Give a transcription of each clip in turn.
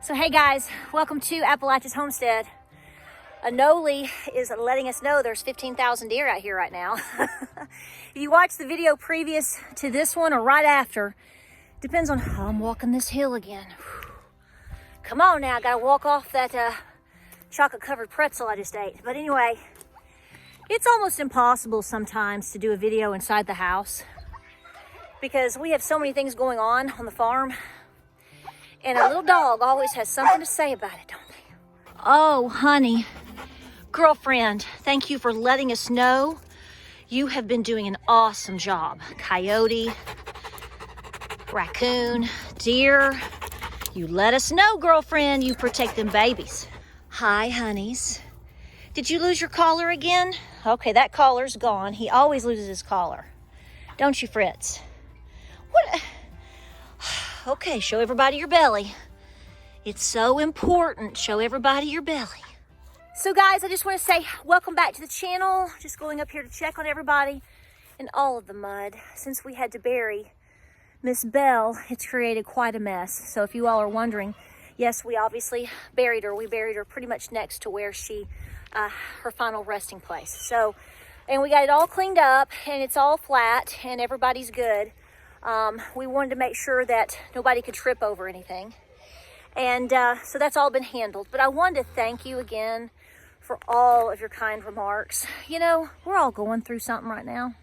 So hey guys, welcome to Appalachia's Homestead. Anoli is letting us know there's 15,000 deer out here right now. If you watched the video previous to this one or right after, depends on how I'm walking this hill again. Come on now, gotta walk off that chocolate covered pretzel I just ate. But anyway, it's almost impossible sometimes to do a video inside the house because we have so many things going on the farm. And a little dog always has something to say about it, don't they? Oh, honey, girlfriend, thank you for letting us know. You have been doing an awesome job. Coyote, raccoon, deer. You let us know, girlfriend. You protect them babies. Hi, honeys. Did you lose your collar again? Okay, that collar's gone. He always loses his collar. Don't you, Fritz? What? Okay, show everybody your belly. It's so important. Show everybody your belly. So guys, I just want to say welcome back to the channel. Just going up here to check on everybody in all of the mud. Since we had to bury Miss Belle, it's created quite a mess. So if you all are wondering, yes, we obviously buried her. We buried her pretty much next to where she, her final resting place. So, and we got it all cleaned up and it's all flat and everybody's good. We wanted to make sure that nobody could trip over anything. And so that's all been handled. But I wanted to thank you again for all of your kind remarks. You know, we're all going through something right now.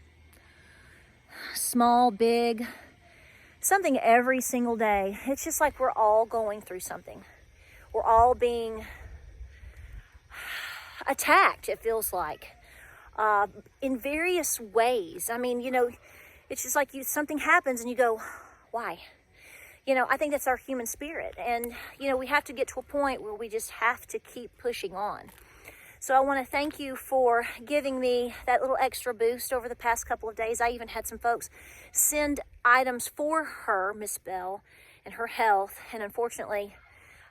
Small, big, something every single day. It's just like we're all going through something. We're all being attacked, it feels like, in various ways. I mean, you know, it's just like something happens and you go, why? You know, I think that's our human spirit. And, you know, we have to get to a point where we just have to keep pushing on. So I want to thank you for giving me that little extra boost over the past couple of days. I even had some folks send items for her, Miss Belle, and her health. And unfortunately,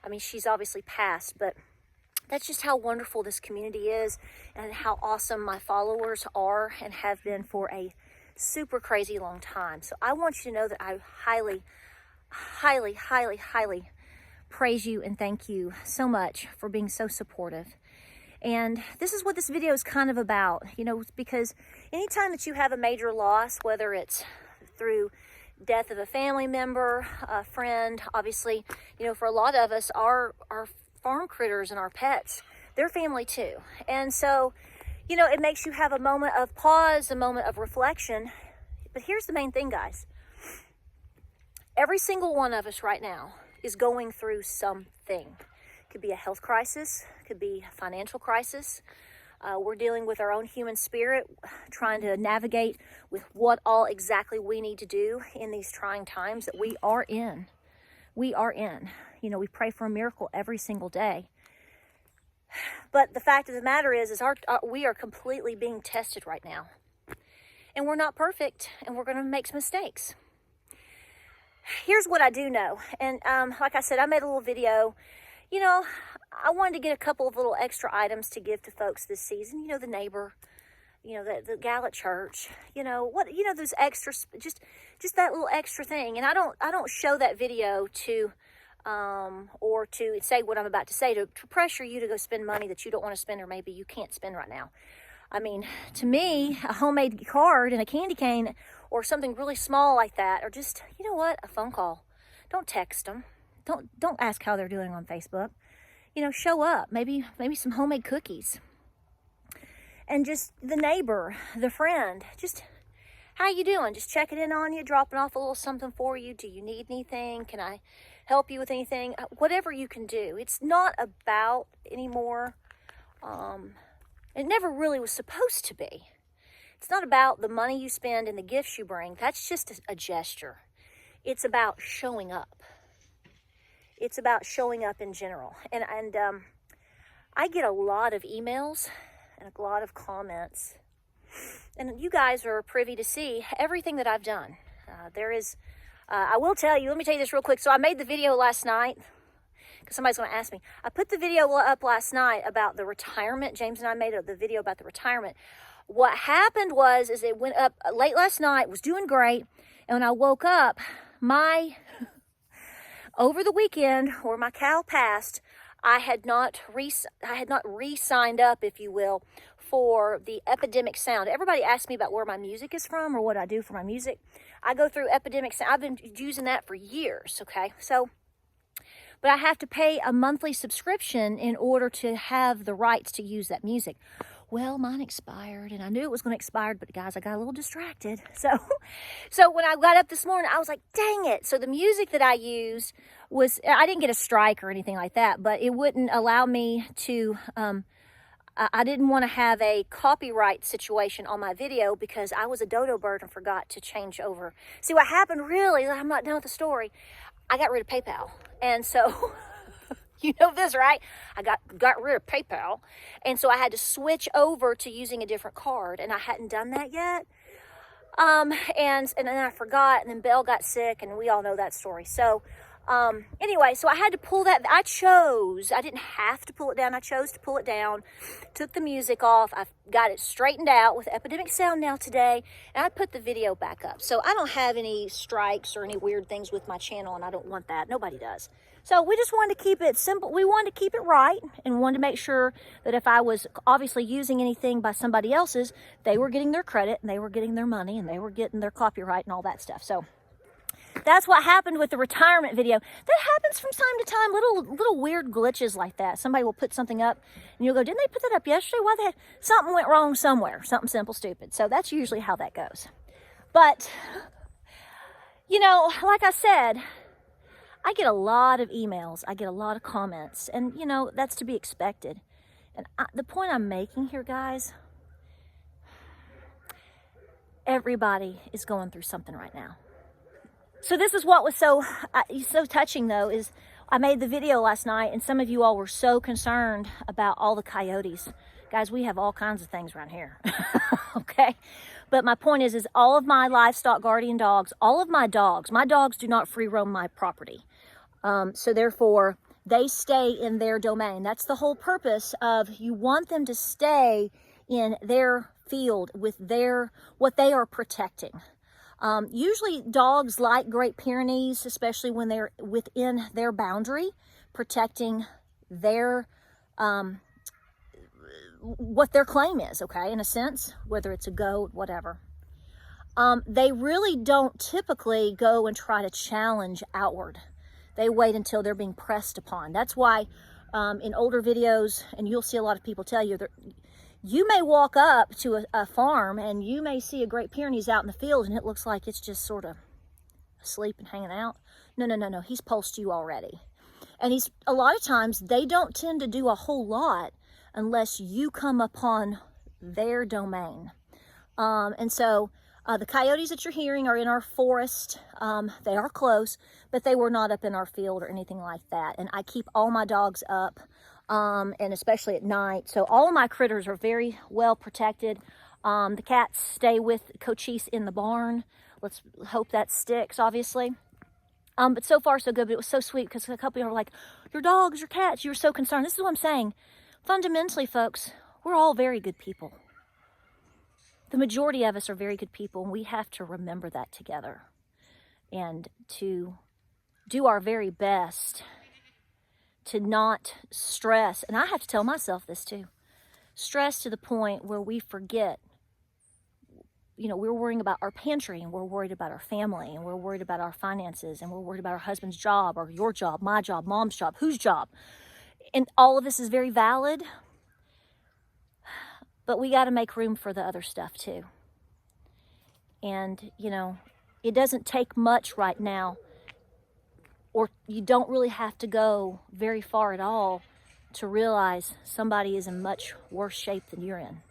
I mean, she's obviously passed, but that's just how wonderful this community is and how awesome my followers are and have been for a super crazy long time. So I want you to know that I highly praise you and thank you so much for being so supportive. And this is what this video is kind of about, you know, because anytime that you have a major loss, whether it's through death of a family member, a friend, obviously, you know, for a lot of us, our farm critters and our pets, they're family too. And so, you know, it makes you have a moment of pause, a moment of reflection. But here's the main thing, guys. Every single one of us right now is going through something. It could be a health crisis, it could be a financial crisis. We're dealing with our own human spirit, trying to navigate with what all exactly we need to do in these trying times that we are in. We are in. You know, we pray for a miracle every single day. But the fact of the matter is we are completely being tested right now. And we're not perfect, and we're going to make some mistakes. Here's what I do know. And like I said, I made a little video. You know, I wanted to get a couple of little extra items to give to folks this season. You know, the neighbor, you know, the gal at church, you know, those extras, just that little extra thing. And I don't show that video to or to say what I'm about to say, to pressure you to go spend money that you don't want to spend or maybe you can't spend right now. I mean, to me, a homemade card and a candy cane or something really small like that, or just, you know what, a phone call. Don't text them. Don't ask how they're doing on Facebook. You know, show up. Maybe some homemade cookies. And just the neighbor, the friend, just how you doing? Just checking in on you, dropping off a little something for you. Do you need anything? Can I help you with anything? Whatever you can do. It's not about anymore. It never really was supposed to be. It's not about the money you spend and the gifts you bring. That's just a gesture. It's about showing up. It's about showing up in general. And I get a lot of emails and a lot of comments. And you guys are privy to see everything that I've done. I will tell you, let me tell you this real quick. So I made the video last night, because somebody's going to ask me. I put the video up last night about the retirement. James and I made the video about the retirement. What happened is it went up late last night, was doing great. And when I woke up, my over the weekend where my cow passed, I had not re-signed up, if you will, for the Epidemic Sound. Everybody asks me about where my music is from or what I do for my music. I go through Epidemic Sound. I've been using that for years, okay? So, but I have to pay a monthly subscription in order to have the rights to use that music. Well, mine expired, and I knew it was going to expire, but guys, I got a little distracted. So when I got up this morning, I was like, dang it. So the music that I used was, I didn't get a strike or anything like that, but it wouldn't allow me to, I didn't want to have a copyright situation on my video because I was a dodo bird and forgot to change over. See, what happened really, I'm not done with the story. I got rid of PayPal. And so... You know this, right? I got rid of PayPal. And so I had to switch over to using a different card. And I hadn't done that yet. And then I forgot. And then Belle got sick. And we all know that story. So anyway, so I had to pull that. I didn't have to pull it down. I chose to pull it down. Took the music off. I've got it straightened out with Epidemic Sound now today. And I put the video back up. So I don't have any strikes or any weird things with my channel. And I don't want that. Nobody does. So we just wanted to keep it simple. We wanted to keep it right and wanted to make sure that if I was obviously using anything by somebody else's, they were getting their credit and they were getting their money and they were getting their copyright and all that stuff. So that's what happened with the retirement video. That happens from time to time, little weird glitches like that. Somebody will put something up and you'll go, didn't they put that up yesterday? Why the heck? Something went wrong somewhere, something simple, stupid. So that's usually how that goes. But, you know, like I said, I get a lot of emails, I get a lot of comments, and you know, that's to be expected. And the point I'm making here, guys, everybody is going through something right now. So this is what was so touching though, is I made the video last night and some of you all were so concerned about all the coyotes. Guys, we have all kinds of things around here, okay? But my point is all of my livestock guardian dogs, all of my dogs do not free roam my property. So therefore, they stay in their domain. That's the whole purpose of, you want them to stay in their field with what they are protecting. Usually dogs like Great Pyrenees, especially when they're within their boundary, protecting their, what their claim is, okay, in a sense, whether it's a goat, whatever. They really don't typically go and try to challenge outward. They wait until they're being pressed upon. That's why in older videos, and you'll see a lot of people tell you that you may walk up to a farm and you may see a Great Pyrenees out in the field and it looks like it's just sort of asleep and hanging out. No. He's pulsed you already. And a lot of times they don't tend to do a whole lot unless you come upon their domain. And so the coyotes that you're hearing are in our forest. They are close, but they were not up in our field or anything like that. And I keep all my dogs up, and especially at night. So all of my critters are very well protected. The cats stay with Cochise in the barn. Let's hope that sticks, obviously. But so far so good. But it was so sweet because a couple of people were like, your dogs, your cats, you were so concerned. This is what I'm saying. Fundamentally, folks, we're all very good people. The majority of us are very good people, and we have to remember that together and to do our very best to not stress. And I have to tell myself this too. Stress to the point where we forget, you know, we're worrying about our pantry and we're worried about our family and we're worried about our finances and we're worried about our husband's job or your job, my job, mom's job, whose job. And all of this is very valid. But we got to make room for the other stuff too. And, you know, it doesn't take much right now, or you don't really have to go very far at all to realize somebody is in much worse shape than you're in.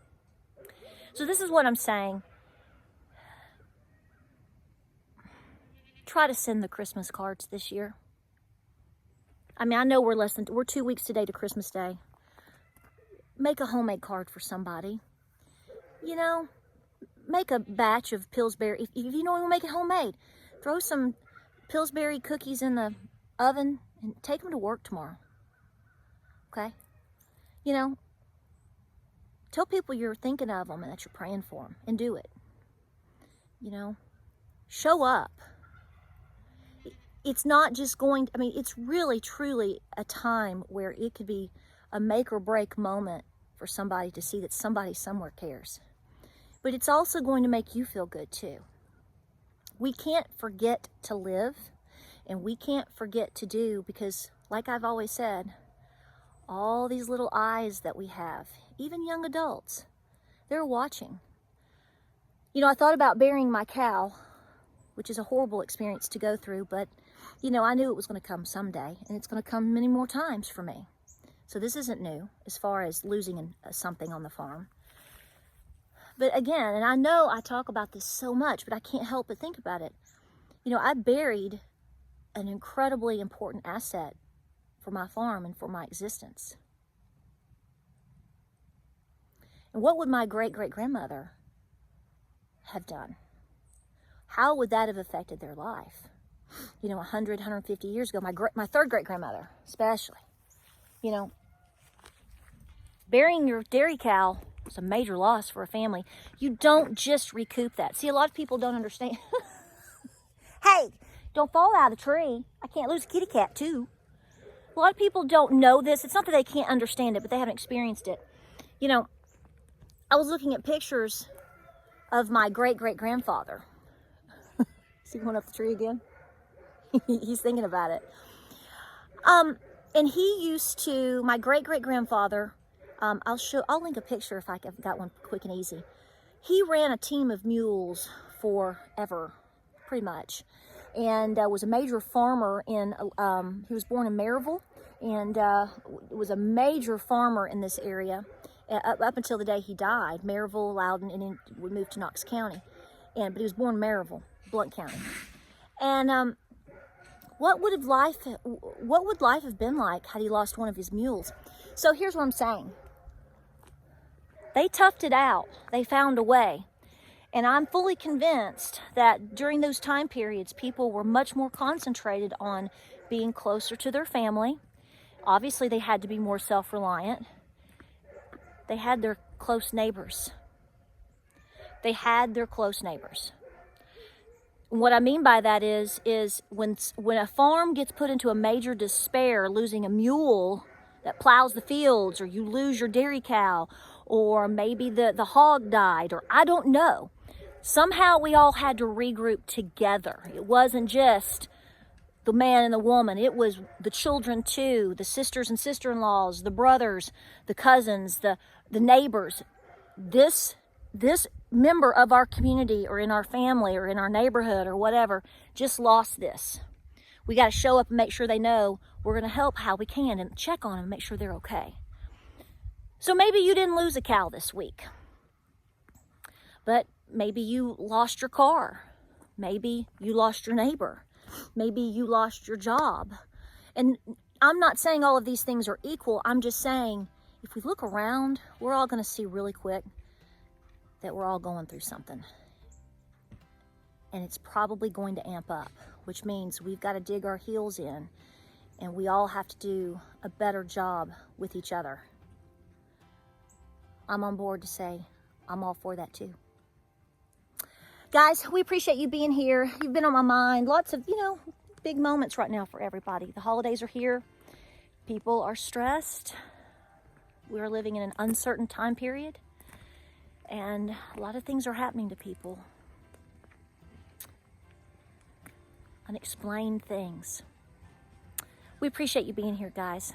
So this is what I'm saying. Try to send the Christmas cards this year. I mean, I know we're 2 weeks today to Christmas Day. Make a homemade card for somebody. You know, make a batch of Pillsbury. If you don't want to make it homemade, throw some Pillsbury cookies in the oven and take them to work tomorrow. Okay? You know, tell people you're thinking of them and that you're praying for them, and do it. You know, show up. it's not just going, I mean, it's really, truly a time where it could be a make or break moment for somebody to see that somebody somewhere cares. But it's also going to make you feel good too. We can't forget to live, and we can't forget to do, because like I've always said, all these little eyes that we have, even young adults, they're watching. You know, I thought about burying my cow, which is a horrible experience to go through, but you know, I knew it was going to come someday, and it's going to come many more times for me. So this isn't new as far as losing something on the farm. But again, and I know I talk about this so much, but I can't help but think about it. You know, I buried an incredibly important asset for my farm and for my existence. And what would my great-great-grandmother have done? How would that have affected their life? You know, 100, 150 years ago, my third great-grandmother, especially. You know, burying your dairy cow was a major loss for a family. You don't just recoup that. See, a lot of people don't understand. Hey, don't fall out of the tree. I can't lose a kitty cat too. A lot of people don't know this. It's not that they can't understand it, but they haven't experienced it. You know, I was looking at pictures of my great-great-grandfather. Is he going up the tree again? He's thinking about it. And he used to, my great-great-grandfather, I'll link a picture if I've got one quick and easy. He ran a team of mules forever, pretty much, and was a major farmer in, he was born in Maryville, and was a major farmer in this area up until the day he died. Maryville, Loudon, and then we moved to Knox County, but he was born in Maryville, Blount County. And what would life have been like had he lost one of his mules? So here's what I'm saying. They toughed it out. They found a way. And I'm fully convinced that during those time periods, people were much more concentrated on being closer to their family. Obviously, they had to be more self-reliant. They had their close neighbors. They had their close neighbors. What I mean by that is when a farm gets put into a major despair, losing a mule that plows the fields, or you lose your dairy cow, or maybe the hog died, or I don't know. Somehow we all had to regroup together. It wasn't just the man and the woman. It was the children too, the sisters and sister-in-laws, the brothers, the cousins, the neighbors. This member of our community or in our family or in our neighborhood or whatever just lost this. We got to show up and make sure they know we're going to help how we can and check on them and make sure they're okay. So maybe you didn't lose a cow this week, but maybe you lost your car. Maybe you lost your neighbor. Maybe you lost your job. And I'm not saying all of these things are equal. I'm just saying if we look around, we're all going to see really quick that we're all going through something. And it's probably going to amp up, which means we've got to dig our heels in, and we all have to do a better job with each other. I'm on board to say I'm all for that too. Guys, we appreciate you being here. You've been on my mind. Lots of, big moments right now for everybody. The holidays are here. People are stressed. We are living in an uncertain time period. And a lot of things are happening to people. Unexplained things. We appreciate you being here, guys.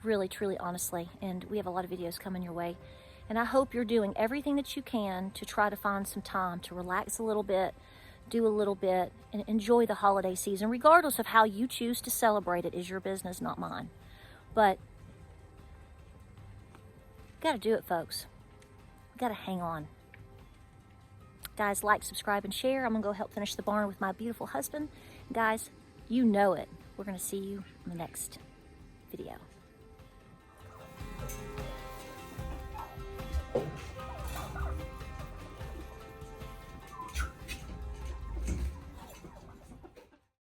Really, truly, honestly. And we have a lot of videos coming your way. And I hope you're doing everything that you can to try to find some time to relax a little bit, do a little bit, and enjoy the holiday season. Regardless of how you choose to celebrate it is your business, not mine. But you gotta do it, folks. You gotta hang on. Guys, like, subscribe, and share. I'm gonna go help finish the barn with my beautiful husband. Guys, you know it. We're gonna see you in the next video.